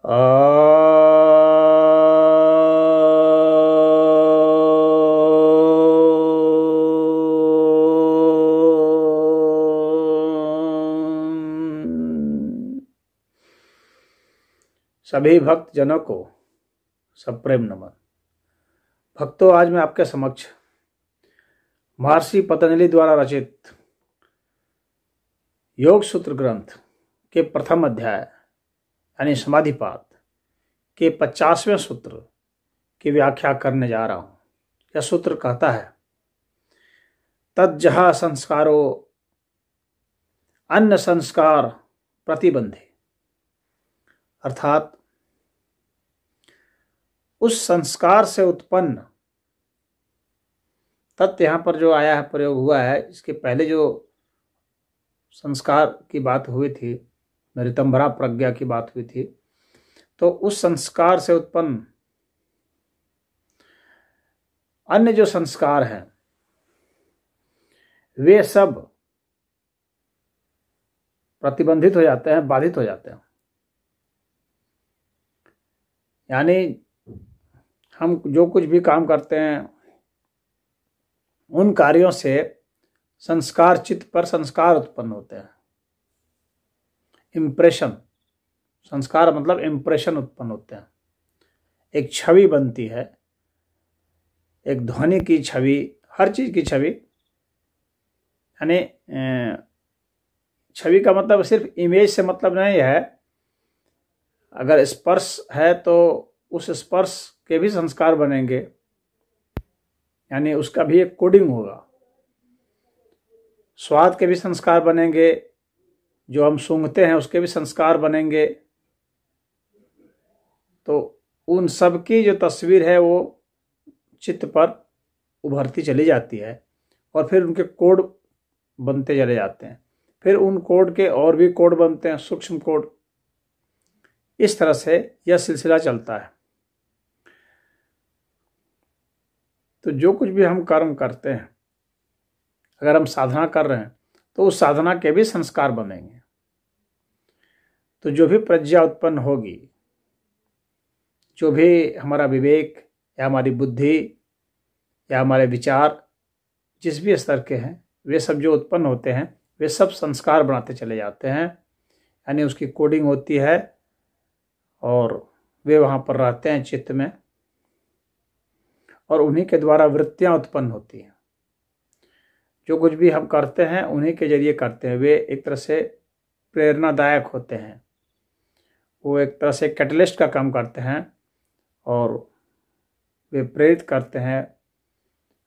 सभी भक्त जनों को सप्रेम नमन। भक्तों, आज मैं आपके समक्ष महर्षि पतंजलि द्वारा रचित योग सूत्र ग्रंथ के प्रथम अध्याय यानी समाधिपाद के 50वें सूत्र की व्याख्या करने जा रहा हूं। यह सूत्र कहता है, तज्जह संस्कारो अन्य संस्कार प्रतिबंधी, अर्थात उस संस्कार से उत्पन्न तत्व यहां पर जो आया है, प्रयोग हुआ है। इसके पहले जो संस्कार की बात हुई थी, ऋतंभरा प्रज्ञा की बात हुई थी, तो उस संस्कार से उत्पन्न अन्य जो संस्कार हैं वे सब प्रतिबंधित हो जाते हैं, बाधित हो जाते हैं। यानी हम जो कुछ भी काम करते हैं उन कार्यों से संस्कार, चित्त पर संस्कार उत्पन्न होते हैं। इम्प्रेशन, संस्कार मतलब इम्प्रेशन उत्पन्न होते हैं। एक छवि बनती है, एक ध्वनि की छवि, हर चीज की छवि। यानी छवि का मतलब सिर्फ इमेज से मतलब नहीं है। अगर स्पर्श है तो उस स्पर्श के भी संस्कार बनेंगे, यानी उसका भी एक कोडिंग होगा। स्वाद के भी संस्कार बनेंगे, जो हम सूंघते हैं उसके भी संस्कार बनेंगे। तो उन सब की जो तस्वीर है वो चित्त पर उभरती चली जाती है और फिर उनके कोड बनते चले जाते हैं। फिर उन कोड के और भी कोड बनते हैं, सूक्ष्म कोड। इस तरह से यह सिलसिला चलता है। तो जो कुछ भी हम कर्म करते हैं, अगर हम साधना कर रहे हैं तो उस साधना के भी संस्कार बनेंगे। तो जो भी प्रज्ञा उत्पन्न होगी, जो भी हमारा विवेक या हमारी बुद्धि या हमारे विचार जिस भी स्तर के हैं, वे सब जो उत्पन्न होते हैं वे सब संस्कार बनाते चले जाते हैं। यानी उसकी कोडिंग होती है और वे वहाँ पर रहते हैं चित्त में, और उन्हीं के द्वारा वृत्तियाँ उत्पन्न होती हैं। जो कुछ भी हम करते हैं उन्हीं के जरिए करते हैं। वे एक तरह से प्रेरणादायक होते हैं, वो एक तरह से कैटलिस्ट का काम करते हैं और वे प्रेरित करते हैं,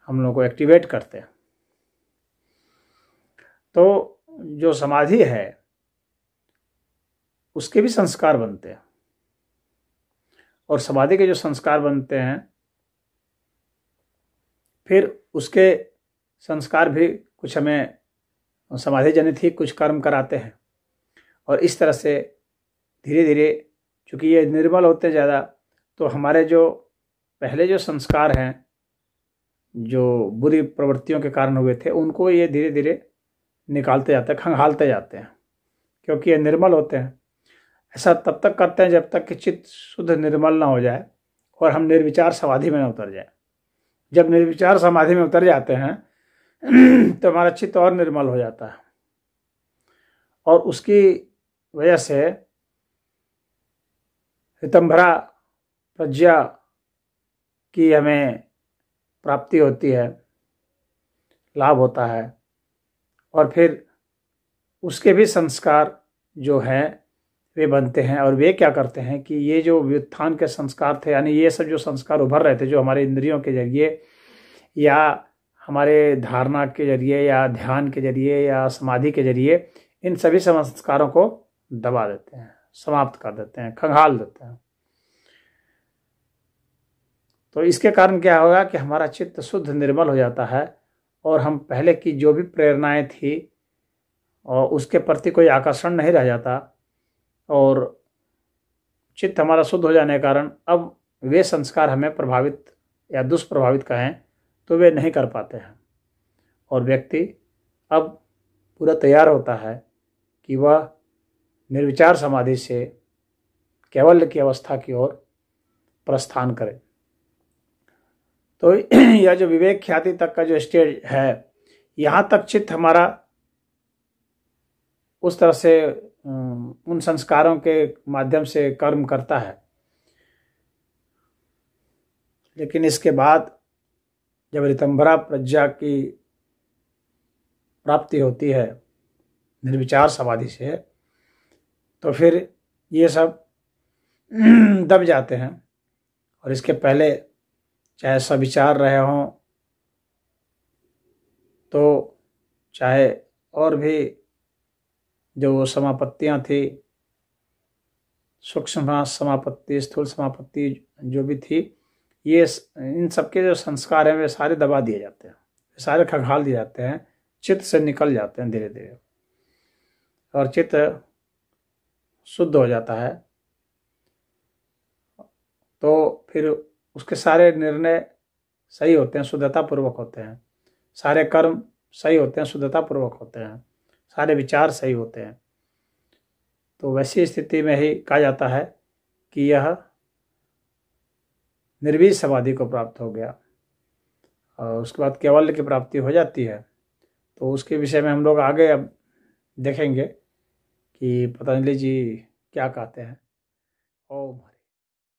हम लोग को एक्टिवेट करते हैं। तो जो समाधि है उसके भी संस्कार बनते हैं, और समाधि के जो संस्कार बनते हैं फिर उसके संस्कार भी कुछ हमें समाधि जनित ही कुछ कर्म कराते हैं। और इस तरह से धीरे धीरे, चूँकि ये निर्मल होते ज़्यादा, तो हमारे जो पहले जो संस्कार हैं जो बुरी प्रवृत्तियों के कारण हुए थे, उनको ये धीरे धीरे निकालते जाते हैं, खंगालते जाते हैं, क्योंकि ये निर्मल होते हैं। ऐसा तब तक करते हैं जब तक कि चित्त शुद्ध निर्मल ना हो जाए और हम निर्विचार समाधि में न उतर जाए। जब निर्विचार समाधि में उतर जाते हैं तो हमारा चित्त और निर्मल हो जाता है, और उसकी वजह से ऋतंभरा प्रज्ञा की हमें प्राप्ति होती है, लाभ होता है। और फिर उसके भी संस्कार जो हैं वे बनते हैं। और वे क्या करते हैं कि ये जो व्युत्थान के संस्कार थे, यानी ये सब जो संस्कार उभर रहे थे, जो हमारे इंद्रियों के जरिए या हमारे धारणा के जरिए या ध्यान के जरिए या समाधि के जरिए, इन सभी संस्कारों को दबा देते हैं, समाप्त कर देते हैं, खंगाल देते हैं। तो इसके कारण क्या होगा कि हमारा चित्त शुद्ध निर्मल हो जाता है, और हम पहले की जो भी प्रेरणाएं थी और उसके प्रति कोई आकर्षण नहीं रह जाता, और चित्त हमारा शुद्ध हो जाने के कारण अब वे संस्कार हमें प्रभावित या दुष्प्रभावित कहें तो वे नहीं कर पाते हैं। और व्यक्ति अब पूरा तैयार होता है कि वह निर्विचार समाधि से कैवल्य की अवस्था की ओर प्रस्थान करें। तो यह जो विवेक ख्याति तक का जो स्टेज है, यहाँ तक चित्त हमारा उस तरह से उन संस्कारों के माध्यम से कर्म करता है। लेकिन इसके बाद जब ऋतंभरा प्रज्ञा की प्राप्ति होती है निर्विचार समाधि से, तो फिर ये सब दब जाते हैं। और इसके पहले चाहे सविचार रहे हों, तो चाहे और भी जो समापत्तियाँ थी, सूक्ष्म समापत्ति, स्थूल समापत्ति जो भी थी, ये इन सबके जो संस्कार हैं वे सारे दबा दिए जाते हैं, सारे खंगाल दिए जाते हैं, चित्त से निकल जाते हैं धीरे धीरे, और चित्त शुद्ध हो जाता है। तो फिर उसके सारे निर्णय सही होते हैं, शुद्धता पूर्वक होते हैं, सारे कर्म सही होते हैं, शुद्धता पूर्वक होते हैं, सारे विचार सही होते हैं। तो वैसी स्थिति में ही कहा जाता है कि यह निर्वीज समाधि को प्राप्त हो गया, और उसके बाद कैवल्य की प्राप्ति हो जाती है। तो उसके विषय में हम लोग आगे अब देखेंगे कि पतंजलि जी क्या कहते हैं। ओम।